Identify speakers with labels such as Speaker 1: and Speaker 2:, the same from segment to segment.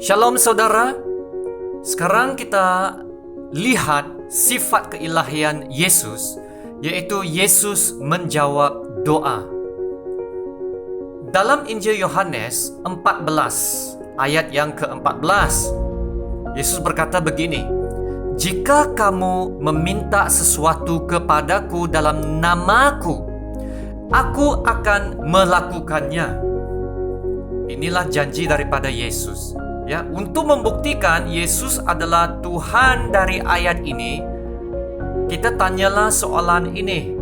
Speaker 1: Shalom saudara. Sekarang kita lihat sifat keilahian Yesus, yaitu Yesus menjawab doa. Dalam Injil Yohanes 14 ayat yang ke-14, Yesus berkata begini, "Jika kamu meminta sesuatu kepadaku dalam namaku, aku akan melakukannya." Inilah janji daripada Yesus. Ya, untuk membuktikan Yesus adalah Tuhan dari ayat ini, kita tanyalah soalan ini.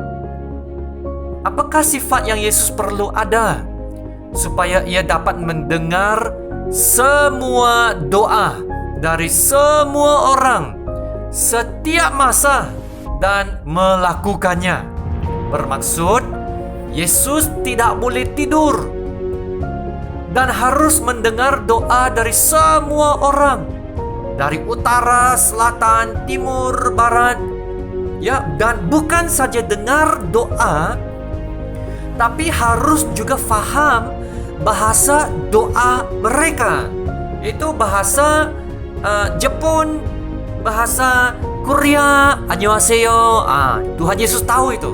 Speaker 1: Apakah sifat yang Yesus perlu ada supaya ia dapat mendengar semua doa dari semua orang setiap masa dan melakukannya? Bermaksud, Yesus tidak boleh tidur dan harus mendengar doa dari semua orang, dari utara, selatan, timur, barat. Ya, dan bukan saja dengar doa, tapi harus juga faham bahasa doa mereka. Itu bahasa Jepun, bahasa Korea, annyeonghaseyo. Tuhan Yesus tahu itu.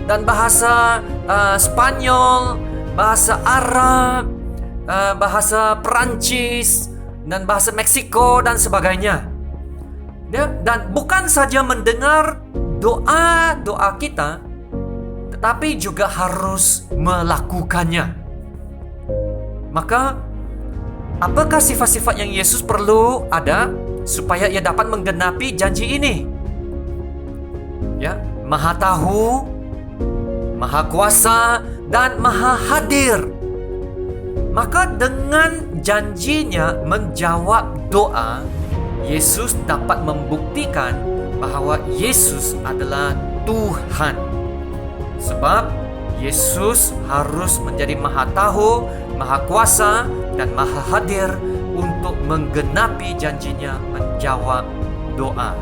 Speaker 1: Dan bahasa Spanyol, bahasa Arab, bahasa Perancis, dan bahasa Meksiko, dan sebagainya. Dan bukan saja mendengar doa-doa kita, tetapi juga harus melakukannya. Maka, apakah sifat-sifat yang Yesus perlu ada supaya ia dapat menggenapi janji ini? Ya, Maha Tahu, Maha Kuasa, dan Maha Hadir. Maka dengan janjinya menjawab doa, Yesus dapat membuktikan bahwa Yesus adalah Tuhan. Sebab Yesus harus menjadi Maha Tahu, Maha Kuasa, dan Maha Hadir untuk menggenapi janjinya menjawab doa.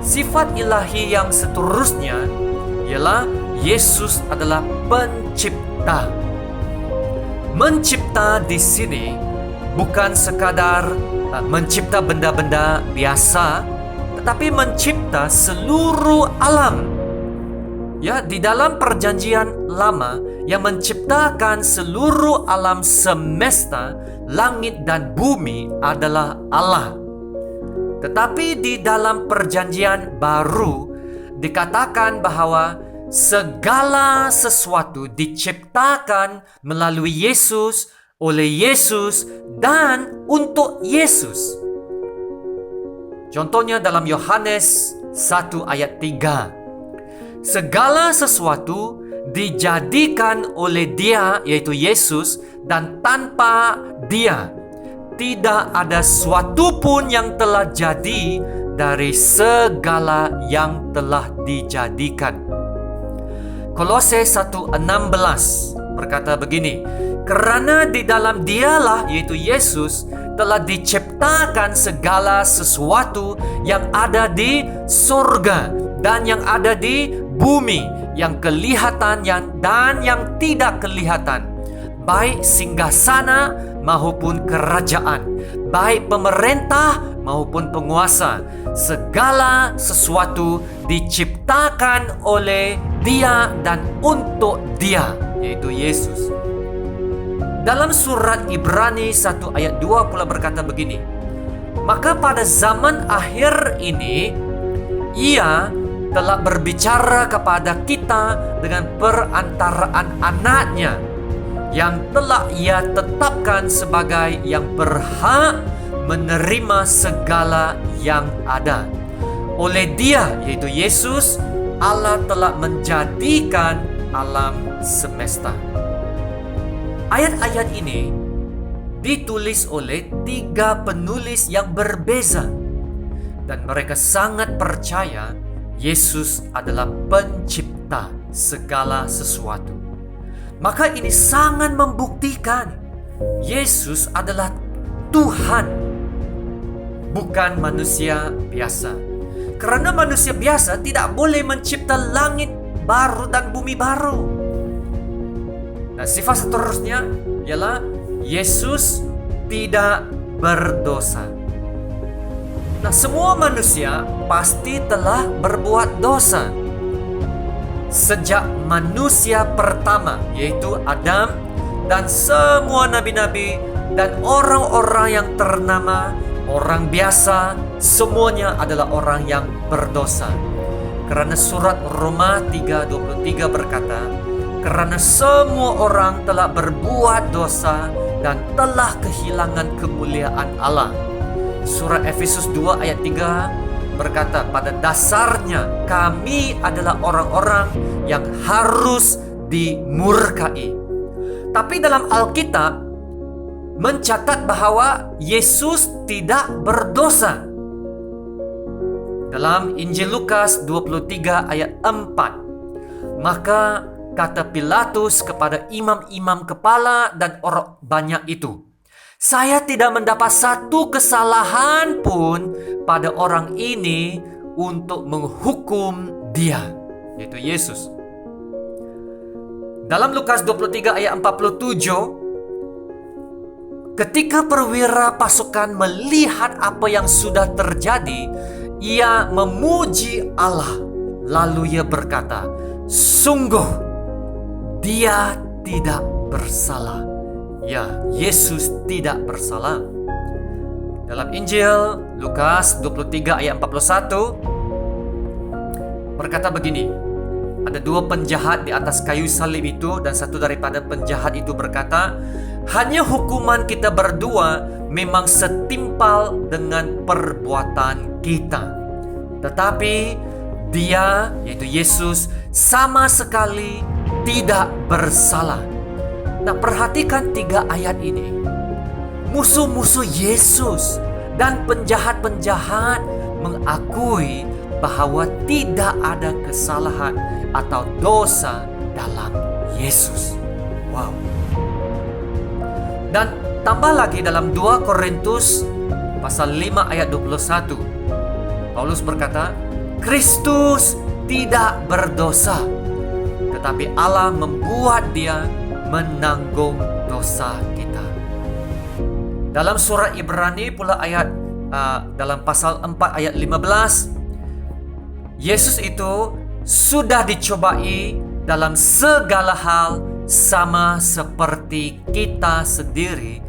Speaker 1: Sifat ilahi yang seterusnya ialah Yesus adalah pencipta. Mencipta di sini bukan sekadar mencipta benda-benda biasa, tetapi mencipta seluruh alam. Ya, di dalam perjanjian lama yang menciptakan seluruh alam semesta, langit dan bumi adalah Allah. Tetapi di dalam perjanjian baru dikatakan bahwa segala sesuatu diciptakan melalui Yesus, oleh Yesus, dan untuk Yesus. Contohnya dalam Yohanes 1 ayat 3. Segala sesuatu dijadikan oleh Dia, yaitu Yesus, dan tanpa Dia tidak ada sesuatu pun yang telah jadi dari segala yang telah dijadikan. Kolose 1:16 berkata begini, "Kerana di dalam Dialah, yaitu Yesus, telah diciptakan segala sesuatu yang ada di surga dan yang ada di bumi, yang kelihatan dan yang tidak kelihatan, baik singgasana maupun kerajaan, baik pemerintah maupun penguasa. Segala sesuatu diciptakan oleh Dia dan untuk Dia," yaitu Yesus. Dalam surat Ibrani 1 ayat 2 pula berkata begini, "Maka pada zaman akhir ini Ia telah berbicara kepada kita dengan perantaraan anaknya, yang telah Ia tetapkan sebagai yang berhak menerima segala yang ada. Oleh Dia," yaitu Yesus, "Allah telah menjadikan alam semesta." Ayat-ayat ini ditulis oleh 3 penulis yang berbeza, dan mereka sangat percaya Yesus adalah pencipta segala sesuatu. Maka ini sangat membuktikan Yesus adalah Tuhan, bukan manusia biasa. Karena manusia biasa tidak boleh mencipta langit baru dan bumi baru. Nah, sifat seterusnya ialah Yesus tidak berdosa. Nah, semua manusia pasti telah berbuat dosa. Sejak manusia pertama, yaitu Adam, dan semua nabi-nabi dan orang-orang yang ternama, orang biasa, semuanya adalah orang yang berdosa. Karena surat Roma 3:23 berkata, karena semua orang telah berbuat dosa dan telah kehilangan kemuliaan Allah. Surat Efesus 2 ayat 3 berkata, pada dasarnya kami adalah orang-orang yang harus dimurkai. Tapi dalam Alkitab mencatat bahwa Yesus tidak berdosa. Dalam Injil Lukas 23 ayat 4, maka kata Pilatus kepada imam-imam kepala dan orang banyak itu, saya tidak mendapat satu kesalahan pun pada orang ini untuk menghukum dia, yaitu Yesus. Dalam Lukas 23 ayat 47, ketika perwira pasukan melihat apa yang sudah terjadi, ia memuji Allah. Lalu ia berkata, sungguh dia tidak bersalah. Ya, Yesus tidak bersalah. Dalam Injil Lukas 23 ayat 41 berkata begini, ada dua penjahat di atas kayu salib itu, dan satu daripada penjahat itu berkata, hanya hukuman kita berdua memang setimpal dengan perbuatan kita, tetapi dia, yaitu Yesus, sama sekali tidak bersalah. Nah, perhatikan 3 ayat ini. Musuh-musuh Yesus dan penjahat-penjahat mengakui bahwa tidak ada kesalahan atau dosa dalam Yesus. Wow. Dan tambah lagi dalam 2 Korintus pasal 5 ayat 21. Paulus berkata, Kristus tidak berdosa, tetapi Allah membuat dia menanggung dosa kita. Dalam surah Ibrani pula dalam pasal 4 ayat 15, Yesus itu sudah dicobai dalam segala hal sama seperti kita sendiri,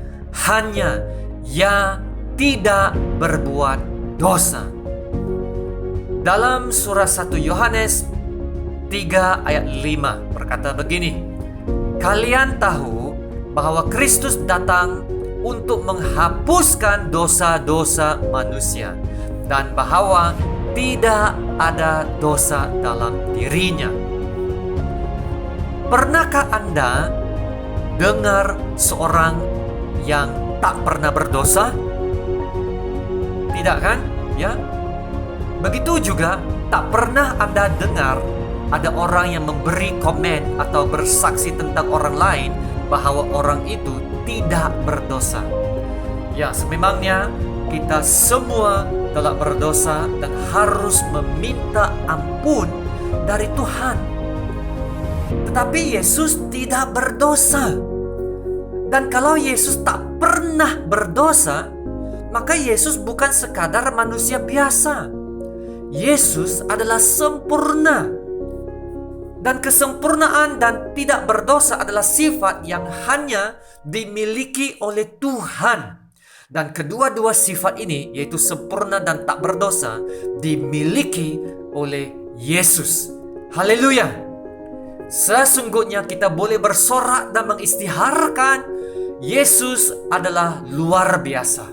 Speaker 1: hanya ia tidak berbuat dosa. Dalam surah 1 Yohanes 3 ayat 5 berkata begini, kalian tahu bahwa Kristus datang untuk menghapuskan dosa-dosa manusia, dan bahwa tidak ada dosa dalam dirinya. Pernahkah Anda dengar seorang yang tak pernah berdosa? Tidak kan? Ya. Begitu juga tak pernah Anda dengar ada orang yang memberi komen atau bersaksi tentang orang lain bahwa orang itu tidak berdosa. Ya, sememangnya kita semua telah berdosa dan harus meminta ampun dari Tuhan. Tetapi Yesus tidak berdosa. Dan kalau Yesus tak pernah berdosa, maka Yesus bukan sekadar manusia biasa. Yesus adalah sempurna. Dan kesempurnaan dan tidak berdosa adalah sifat yang hanya dimiliki oleh Tuhan. Dan kedua-dua sifat ini, yaitu sempurna dan tak berdosa, dimiliki oleh Yesus. Haleluya! Sesungguhnya kita boleh bersorak dan mengistiharkan Yesus adalah luar biasa.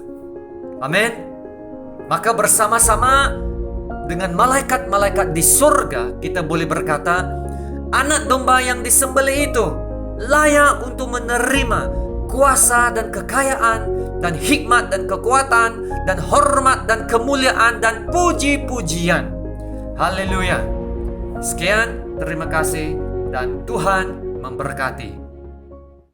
Speaker 1: Amin. Maka bersama-sama dengan malaikat-malaikat di surga, kita boleh berkata, Anak domba yang disembelih itu layak untuk menerima kuasa dan kekayaan dan hikmat dan kekuatan dan hormat dan kemuliaan dan puji-pujian. Haleluya. Sekian, terima kasih dan Tuhan memberkati.